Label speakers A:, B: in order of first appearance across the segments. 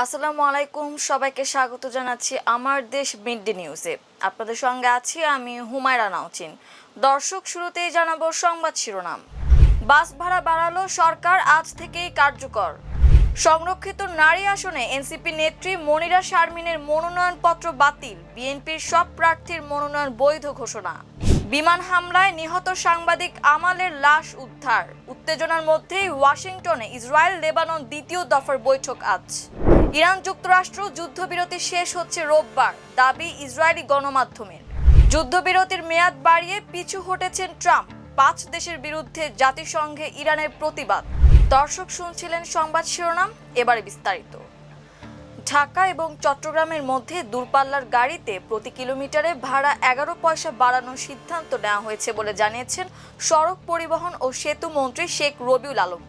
A: আসসালামু আলাইকুম, সবাইকে স্বাগত জানাচ্ছি আমার দেশ মিড ডে নিউজে। আপনাদের সঙ্গে আছি আমি হুমায়রা নাওচিন। দর্শক, শুরুতেই জানাবো সংবাদ শিরোনাম। বাস ভাড়া বাড়ালো সরকার, আজ থেকেই কার্যকর। সংরক্ষিত নারী আসনে এনসিপি নেত্রী মনিরা শারমিনের মনোনয়নপত্র বাতিল, বিএনপির সব প্রার্থীর মনোনয়ন বৈধ ঘোষণা। বিমান হামলায় নিহত সাংবাদিক আমালের লাশ উদ্ধার, উত্তেজনার মধ্যেই ওয়াশিংটনে ইসরায়েল লেবানন দ্বিতীয় দফার বৈঠক আজ। ইরান যুক্তরাষ্ট্র যুদ্ধবিরতি শেষ হচ্ছে রোববার, দাবি ইসরায়েলি গণমাধ্যমের। যুদ্ধবিরতির মেয়াদ বাড়িয়ে পিছু হটেছেন ট্রাম্প, 5 দেশের বিরুদ্ধে জাতিসংঘে ইরানের প্রতিবাদ। দর্শক, শুনছিলেন সংবাদ শিরোনাম, এবারে বিস্তারিত। ঢাকা এবং চট্টগ্রামের মধ্যে দূরপাল্লার গাড়িতে প্রতি কিলোমিটারে ভাড়া 11 পয়সা বাড়ানোর সিদ্ধান্ত নেওয়া হয়েছে বলে জানিয়েছেন সড়ক পরিবহন ও সেতু মন্ত্রী শেখ রবিউল আলম।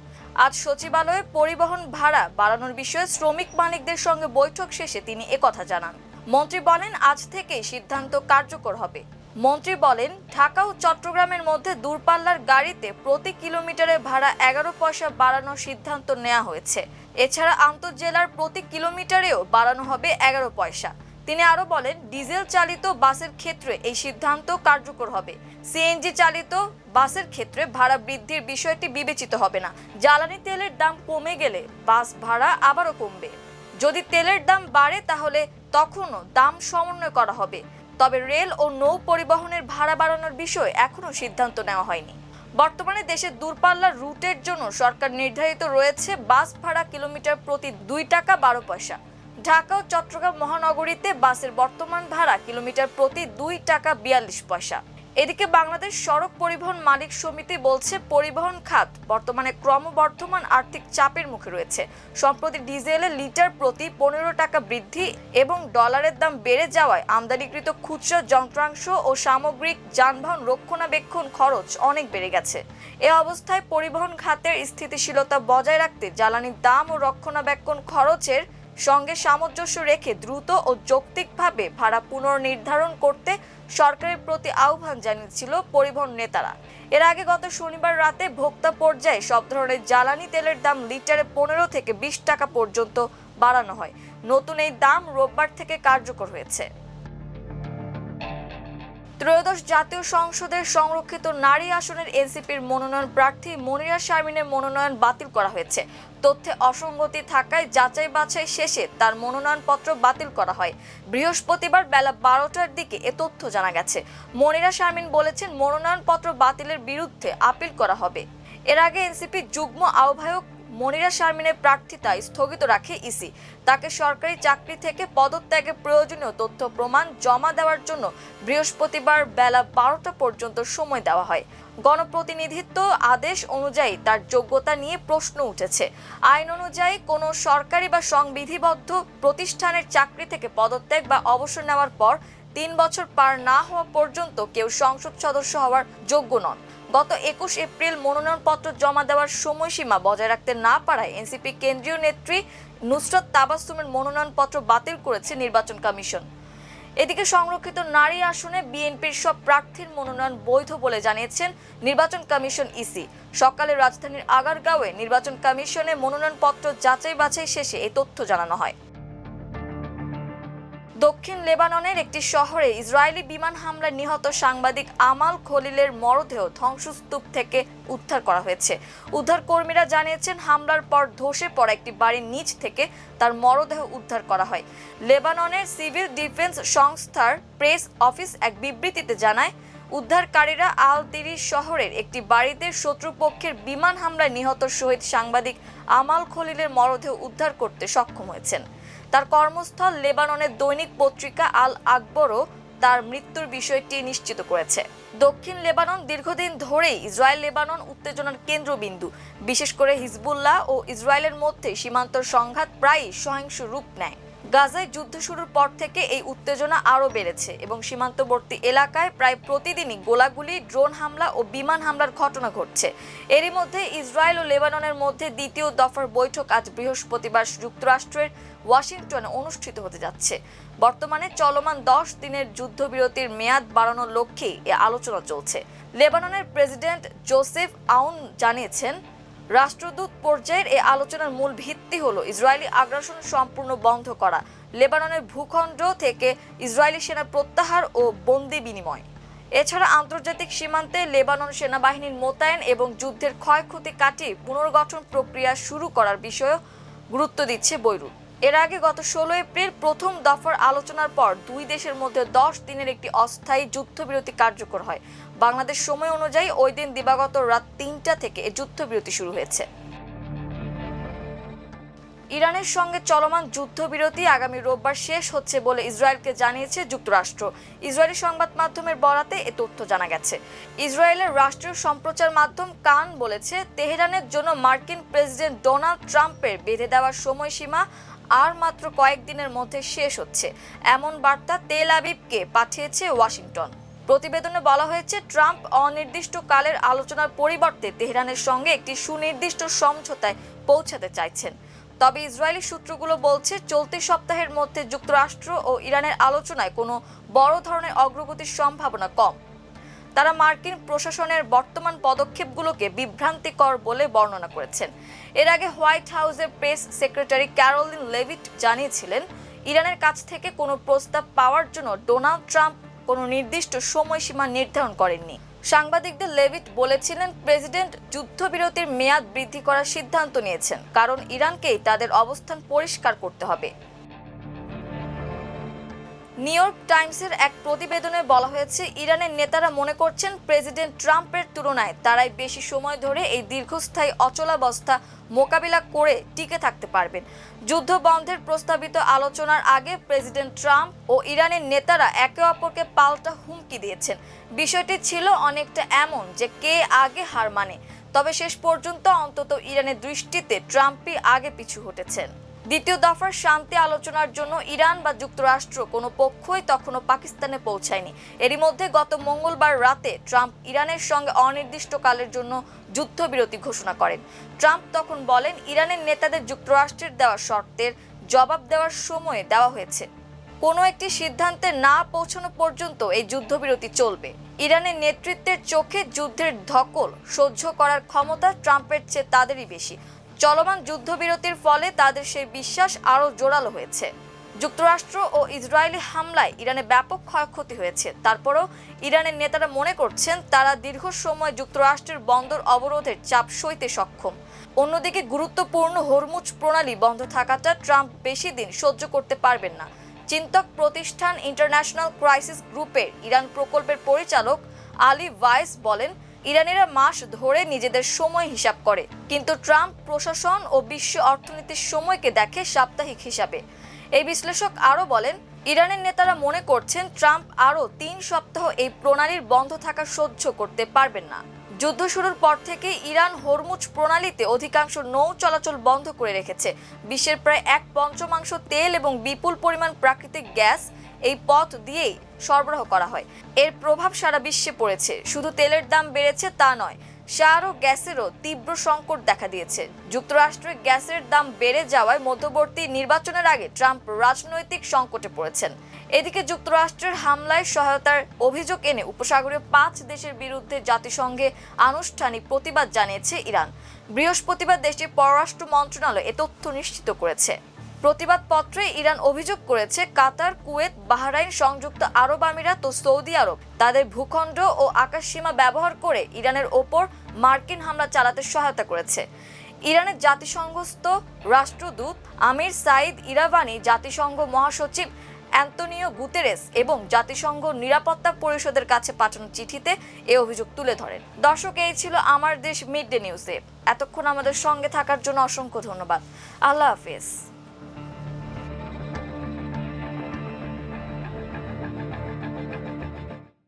A: আজ সচিবালয়ে পরিবহন ভাড়া বাড়ানোর বিষয়ে শ্রমিক মালিকদের সঙ্গে বৈঠক শেষে তিনি একথা জানান। মন্ত্রী বলেন, আজ থেকে সিদ্ধান্ত কার্যকর হবে। মন্ত্রী বলেন, ঢাকা ও চট্টগ্রামের মধ্যে দূরপাল্লার গাড়িতে প্রতি কিলোমিটারে ভাড়া 11 পয়সা বাড়ানোর সিদ্ধান্ত নেওয়া হয়েছে। এছাড়া আন্তঃজেলার প্রতি কিলোমিটারেও বাড়ানো হবে 11 পয়সা। তিনি আরো বলেন, ডিজেল চালিত বাসের ক্ষেত্রে এই সিদ্ধান্ত কার্যকর হবে। সিএনজি চালিত বাসের ক্ষেত্রে ভাড়া বৃদ্ধির বিষয়টি বিবেচিত হবে না। জ্বালানি তেলের দাম কমে গেলে বাস ভাড়া আবারও কমবে। যদি তেলের দাম বাড়ে তাহলে তখনও দাম সমন্বয় করা হবে। তবে রেল ও নৌ পরিবহনের ভাড়া বাড়ানোর বিষয়ে এখনো সিদ্ধান্ত নেওয়া হয়নি। বর্তমানে দেশের দূরপাল্লার রুটের জন্য সরকার নির্ধারিত রয়েছে বাস ভাড়া কিলোমিটার প্রতি 2 টাকা 12 পয়সা। ঢাকা ও চট্টগ্রাম মহানগরীতে বাসের বর্তমান ভাড়া কিলোমিটার প্রতি 2 টাকা 42 পয়সা। এদিকে বাংলাদেশ সড়ক পরিবহন মালিক সমিতি বলছে, পরিবহন খাত বর্তমানে ক্রমবর্ধমান আর্থিক চাপের মুখে রয়েছে। সম্প্রতি ডিজেলের লিটার প্রতি 15 টাকা বৃদ্ধি এবং ডলারের দাম বেড়ে যাওয়ায় আমদানিকৃত খুচরা যন্ত্রাংশ ও সামগ্রিক যানবাহন রক্ষণাবেক্ষণ খরচ অনেক বেড়ে গেছে। এ অবস্থায় পরিবহন খাতের স্থিতিশীলতা বজায় রাখতে জ্বালানির দাম ও রক্ষণাবেক্ষণ খরচের সঙ্গে সামঞ্জস্য রেখে দ্রুত ও যৌক্তিকভাবে ভাড়া পুনর্নির্ধারণ করতে সরকারের প্রতি আহ্বান জানিয়েছিল পরিবহন নেতারা। এর আগে গত শনিবার রাতে ভোক্তা পর্যায়ে সব ধরনের জ্বালানি তেলের দাম লিটারে 15 থেকে 20 টাকা পর্যন্ত বাড়ানো হয়। নতুন এই দাম রোববার থেকে কার্যকর হয়েছে। ত্রয়োদশ জাতীয় সংসদের সংরক্ষিত নারী আসনের এনসিপির মনোনয়ন প্রার্থী মনিরা শারমিনের মনোনয়ন বাতিল করা হয়েছে। তথ্যে অসঙ্গতি থাকায় যাচাই বাছাই শেষে তার মনোনয়নপত্র বাতিল করা হয়। বৃহস্পতিবার বেলা 12টার দিকে এ তথ্য জানা গেছে। মনিরা শারমিন বলেছেন, মনোনয়নপত্র বাতিলের বিরুদ্ধে আপিল করা হবে। এর আগে এনসিপির যুগ্ম আহ্বায়ক মনিরা শারমিনের প্রার্থিতা স্থগিত রাখে ইসি। তাকে সরকারি চাকরি থেকে পদত্যাগের প্রয়োজনীয় তথ্য প্রমাণ জমা দেওয়ার জন্য বৃহস্পতিবার বেলা 12টা পর্যন্ত সময় দেওয়া হয়। গণপ্রতিনিধিত্ব আদেশ অনুযায়ী তার যোগ্যতা নিয়ে প্রশ্ন উঠেছে। আইন অনুযায়ী কোনো সরকারি বা সংবিধিবদ্ধ প্রতিষ্ঠানের চাকরি থেকে পদত্যাগ বা অবসর নেওয়ার পর 3 বছর পার না হওয়া পর্যন্ত কেউ সংসদ সদস্য হওয়ার যোগ্য নন। গত 21 এপ্রিল মনোনয়নপত্র জমা দেওয়ার সময়সীমা বজায় রাখতে না পারায় এনসিপি কেন্দ্রীয় নেত্রী নুসরাত তাবাসসুমের মনোনয়নপত্র বাতিল করেছে নির্বাচন কমিশন। এদিকে সংরক্ষিত নারী আসনে বিএনপির সব প্রার্থীর মনোনয়ন বৈধ বলে জানিয়েছেন নির্বাচন কমিশন ইসি। সকালে রাজধানীর আগারগাঁওয়ে নির্বাচন কমিশনে মনোনয়নপত্র যাচাই বাছাই শেষে এই তথ্য জানানো হয়। দক্ষিণ লেবাননের একটি শহরে ইসরায়েলি বিমান হামলায় নিহত সাংবাদিক আমাল খলিলের মরদেহ ধ্বংসস্তূপ থেকে উদ্ধার করা হয়েছে। উদ্ধার কর্মীরা জানিয়েছেন, হামলার পর ধসে পড়া একটি বাড়ির নিচ থেকে তার মরদেহ উদ্ধার করা হয়। লেবাননের সিভিল ডিফেন্স সংস্থার প্রেস অফিস এক বিবৃতিতে জানায়, উদ্ধারকারীরা আল তিরিশ শহরের একটি বাড়িতে শত্রুপক্ষের বিমান হামলায় নিহত শহীদ সাংবাদিক আমাল খলিলের মরদেহ উদ্ধার করতে সক্ষম হয়েছেন। তার কর্মস্থল লেবাননের দৈনিক পত্রিকা আল আকবরও তার মৃত্যুর বিষয়টি নিশ্চিত করেছে। দক্ষিণ লেবানন দীর্ঘদিন ধরেই ইসরায়েল লেবানন উত্তেজনার কেন্দ্রবিন্দু। বিশেষ করে হিজবুল্লাহ ও ইসরায়েলের মধ্যে সীমান্ত সংঘাত প্রায়ই সহিংস রূপ নেয়। গাজায় যুদ্ধ শুরুর পর থেকে এই উত্তেজনা আরও বেড়েছে এবং সীমান্তবর্তী এলাকায় প্রায় প্রতিদিনই গোলাগুলি, ড্রোন হামলা ও বিমান হামলার ঘটনা ঘটছে। এরই মধ্যে ইসরায়েল ও লেবাননের মধ্যে দ্বিতীয় দফার বৈঠক আজ বৃহস্পতিবার যুক্তরাষ্ট্রের ওয়াশিংটনে অনুষ্ঠিত হতে যাচ্ছে। বর্তমানে চলমান 10 দিনের যুদ্ধবিরতির মেয়াদ বাড়ানোর লক্ষ্যেই এ আলোচনা চলছে। লেবাননের প্রেসিডেন্ট জোসেফ আউন জানিয়েছেন, রাষ্ট্রদূত পর্যায়ের এই আলোচনার মূল ভিত্তি হলো ইসরায়েলি আগ্রাসন সম্পূর্ণ বন্ধ করা, লেবাননের ভূখণ্ড থেকে ইসরায়েলি সেনা প্রত্যাহার ও বন্দি বিনিময়। এছাড়া আন্তর্জাতিক সীমান্তে লেবানন সেনাবাহিনীর মোতায়েন এবং যুদ্ধের ক্ষয়ক্ষতি কাটিয়ে পুনর্গঠন প্রক্রিয়া শুরু করার বিষয়েও গুরুত্ব দিচ্ছে বৈরুত। এর আগে গত 16 এপ্রিল প্রথম দফার আলোচনার পর দুই দেশের মধ্যে 10 দিনের একটি অস্থায়ী যুদ্ধবিরতি কার্যকর হয়। বাংলাদেশ সময় অনুযায়ী ওই দিন দিবাগত রাত 3টা থেকে এই যুদ্ধবিরতি শুরু হয়েছে। ইরানের সঙ্গে চলমান যুদ্ধবিরতি আগামী রোববার শেষ হচ্ছে বলে ইসরায়েলকে জানিয়েছে যুক্তরাষ্ট্র। ইসরায়েলি সংবাদ মাধ্যমের বরাতে এ তথ্য জানা গেছে। ইসরায়েলের রাষ্ট্রীয় সম্প্রচার মাধ্যম কান বলেছে, তেহরানের জন্য মার্কিন প্রেসিডেন্ট ডোনাল্ড ট্রাম্পের বেঁধে দেওয়ার সময়সীমা আর মাত্র কয়েকদিনের মধ্যে শেষ হচ্ছে, এমন বার্তা তেল আবিবকে পাঠিয়েছে ওয়াশিংটন। প্রতিবেদনে বলা হয়েছে, ট্রাম্প অনির্দিষ্টকালের আলোচনার পরিবর্তে তেহরানের সঙ্গে একটি সুনির্দিষ্ট সমঝোতায় পৌঁছাতে চাইছেন। তবে ইসরায়েলি সূত্রগুলো বলছে, চলতি সপ্তাহের মধ্যে যুক্তরাষ্ট্র ও ইরানের আলোচনায় কোনো বড় ধরনের অগ্রগতির সম্ভাবনা কম। তারা মার্কিন প্রশাসনের বর্তমান পদক্ষেপগুলোকে বিভ্রান্তিকর বলে বর্ণনা করেছেন। এর আগে হোয়াইট হাউসের প্রেস সেক্রেটারি ক্যারোলিন লেভিট জানিয়েছিলেন, ইরানের কাছ থেকে কোনো প্রস্তাব পাওয়ার জন্য ডোনাল্ড ট্রাম্প কোনো নির্দিষ্ট সময়সীমা নির্ধারণ করেননি। সাংবাদিকদের লেভিট বলেছিলেন, প্রেসিডেন্ট যুদ্ধবিরতির মেয়াদ বৃদ্ধি করার সিদ্ধান্ত নিয়েছেন, কারণ ইরানকেই তাদের অবস্থান পরিষ্কার করতে হবে। নিউ ইয়র্ক টাইমসের এক প্রতিবেদনে বলা হয়েছে, ইরানের নেতারা মনে করছেন প্রেসিডেন্ট ট্রাম্পের তুলনায় তারাই বেশি সময় ধরে এই দীর্ঘস্থায়ী অচলাবস্থা মোকাবিলা করে টিকে থাকতে পারবেন। যুদ্ধ বন্ধের প্রস্তাবিত আলোচনার আগে প্রেসিডেন্ট ট্রাম্প ও ইরানের নেতারা একে অপরকে পাল্টা হুমকি দিয়েছেন। বিষয়টি ছিল অনেকটা এমন যে কে আগে হার মানে, তবে শেষ পর্যন্ত অন্তত ইরানের দৃষ্টিতে ট্রাম্পই আগে পিছু হটেছেন। দ্বিতীয় দফার শান্তি আলোচনার জন্য ইরান বা যুক্তরাষ্ট্র কোনো পক্ষই তখনও পাকিস্তানে পৌঁছায়নি। এরই মধ্যে গত মঙ্গলবার রাতে ট্রাম্প ইরানের সঙ্গে অনির্দিষ্টকালের জন্য যুদ্ধবিরতি ঘোষণা করেন। ট্রাম্প তখন বলেন, ইরানের নেতাদের যুক্তরাষ্ট্রের দেওয়া শর্তের জবাব দেওয়ার সময় দেওয়া হয়েছে। কোনো একটি সিদ্ধান্তে না পৌঁছানো পর্যন্ত এই যুদ্ধবিরতি চলবে। ইরানের নেতৃত্বের চোখে যুদ্ধের ধকল সহ্য করার ক্ষমতা ট্রাম্পের চেয়ে তাদেরই বেশি। চলমান যুদ্ধবিরতির ফলে তাদের সেই বিশ্বাস আরও জোরালো হয়েছে। যুক্তরাষ্ট্র ও ইসরায়েলি হামলায় ইরানে ব্যাপক ক্ষয়ক্ষতি হয়েছে। তারপরও ইরানের নেতারা মনে করছেন তারা দীর্ঘ সময় যুক্তরাষ্ট্রের বন্দর অবরোধের চাপ সইতে সক্ষম। অন্যদিকে গুরুত্বপূর্ণ হরমুজ প্রণালী বন্ধ থাকাটা ট্রাম্প বেশি দিন সহ্য করতে পারবেন না। চিন্তক প্রতিষ্ঠান ইন্টারন্যাশনাল ক্রাইসিস গ্রুপের ইরান প্রকল্পের পরিচালক আলী ভাইস বলেন, ইরানিরা মাস ধরে নিজেদের সময় হিসাব করে, কিন্তু ট্রাম্প প্রশাসন ও বিশ্ব অর্থনীতির সময়কে দেখে সাপ্তাহিক হিসাবে। এই বিশ্লেষক আরও বলেন, ইরানের নেতারা মনে করছেন ট্রাম্প আরও 3 সপ্তাহ এই প্রণালীর বন্ধ থাকা সহ্য করতে পারবেন না। যুদ্ধ শুরুর পর থেকে ইরান হরমুজ প্রণালীতে অধিকাংশ নৌ চলাচল বন্ধ করে রেখেছে। বিশ্বের প্রায় 1/5 তেল এবং বিপুল পরিমাণ প্রাকৃতিক গ্যাস এই পথ দিয়েই সরবরাহ করা হয়। এর প্রভাব সারা বিশ্বে পড়েছে। শুধু তেলের দাম বেড়েছে তা নয়, সার ও গ্যাসেরও তীব্র সংকট দেখা দিয়েছে। যুক্তরাষ্ট্রে গ্যাসের দাম বেড়ে যাওয়ায় মধ্যবর্তী নির্বাচনের আগে ট্রাম্প রাজনৈতিক সংকটে পড়েছেন। এদিকে যুক্তরাষ্ট্রের হামলায় সহায়তার অভিযোগ এনে উপসাগরীয় 5 দেশের বিরুদ্ধে জাতিসংঘে আনুষ্ঠানিক প্রতিবাদ জানিয়েছে ইরান। বৃহস্পতিবার দেশটির পররাষ্ট্র মন্ত্রণালয় এ তথ্য নিশ্চিত করেছে। প্রতিবাদপত্রে ইরান অভিযোগ করেছে, কাতার, কুয়েত, বাহরাইন, সংযুক্ত আরব আমিরাত ও সৌদি আরব তাদের ভূখণ্ড ও আকাশসীমা ব্যবহার করে ইরানের ওপর মার্কিন হামলা চালাতে সহায়তা করেছে। ইরানের জাতিসংঘস্থ রাষ্ট্রদূত আমির সাইদ ইরাভানি জাতিসংঘ মহাসচিব অ্যান্তোনিও গুতেরেস এবং জাতিসংঘ নিরাপত্তা পরিষদের কাছে পাঠানো চিঠিতে এই অভিযোগ তুলে ধরেন। দর্শক, এই ছিল আমার দেশ মিড ডে নিউজে। এতক্ষণ আমাদের সঙ্গে থাকার জন্য অসংখ্য ধন্যবাদ। আল্লাহ হাফেজ।